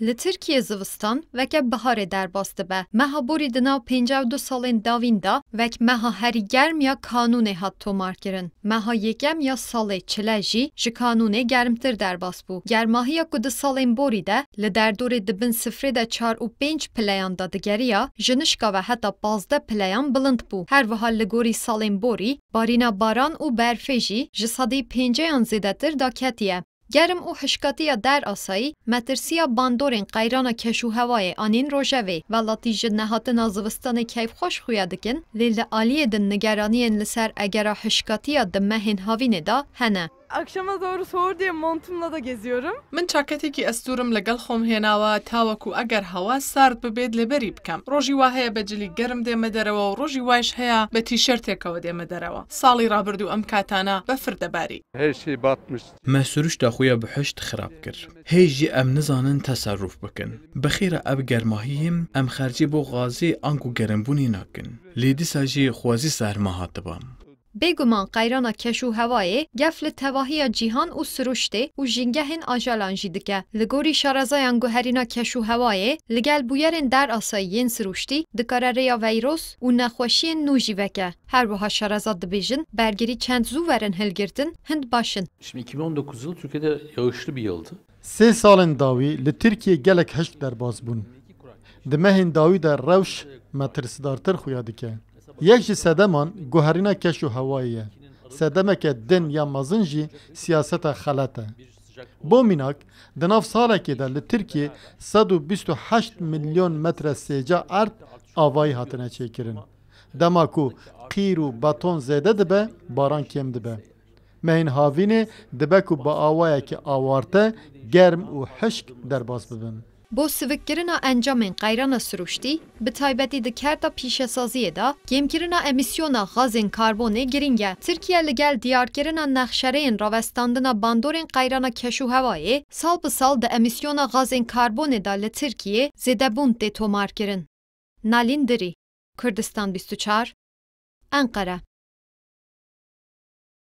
Li Tirkiye zivistan veke biharê derbas dibe. Meha borî di nav 52 salên davîn de vek meha herî germ ya kanûnê hat tomarkirin. Meha yekem ya salê çile jî ji kanûnê germtir derbas bû. Germahiya ku di salên borî de li derdorê dibin sifrê de 4 û 5 pileyan da digeriya, ji nişka ve heta 15 pileyan bilind bû. Her wiha li gorî salên borî, barîna baran û berfê jî ji sedî 5 zêdetir da ketiye. Germ û hişkatiya derasayî, metirsiya bandorên qeyrana keşûhewayê anîn rojevê, welatî ji nehatina zivistanê keyfxweş xuya dikin, lê li aliyê din nigeraniyên li ser egera hişkatiya di mehên havînê da hene. Akşama doğru soğur diye montumla da geziyorum. من چاکەتێکی ئەستورم لەگەڵ خۆم هێناوە تاوەکو ئەگەر هەوا سارد ببێت لێبەری بکەم. ڕۆژی وا هەیە بەجلی گەرم دێمە دەرەوە و ڕۆژی وایش هەیە بە تیشەرتێکەوە دێمە دەرەوە. ساڵی ڕابردوو ئەم کاتانە بەفر دەباری. Her şey batmış. Me sürüşta xuya bi hişt xirab kir. Hê jî em nizanin tesarruf bikin. Bixêre ev germahiyên em xercî bo gazê an ku gerimbûnê nakin. Lê dîsa jî xwezî serma hatibam. Bêguman qeyrana keşûhewayê gef li tevahiya cîhan û siruştê û jîngehên ajalan jî dike. Li gorî şarezayan guherîna keşûhewayê, li gel bûyerên derasayî yên siruştî dikare rêya veyros û nexweşiyên nû jî veke. Her wiha şareza dibêjin, bergirî çend zû werin hilgirtin, hind başin. Şimdi 2019 yılı Türkiye'de yağışlı bir yıldı. 3 salên dawî li Tirkiye gelek hişk derbas bûn. Di mehên dawî de rewş metirsidartir xuya dike. Yek ji sedeman guherîna keşûhewayê ye. Sedemeke din ya mezin jî siyaseta xelet e. Bo mînak, di nav salekê de li Tirkiye 128 milyon metre sêca erd avayî hatine çêkirin. Dema ku qîr û beton zêde dibe, baran kêm dibe. Mehên havînê dibe ku bi awayekî awarte, germ û hişk derbas bibin. Bo sivikkirina encamên qeyrana siruştî, bi taybetî di kerta pîşesaziyê de gemkirina emîsyona gazên karbonê giring e. Tirkiye li gel diyarkirina nexşereyên ravestandina bandorên qeyrana keşûhewayê, sal bi sal di emîsyona gazên karbonê da li Tirkiye zêdebûn tê tomarkirin. Nalîn Dirî, Kurdistan 24, Ankara.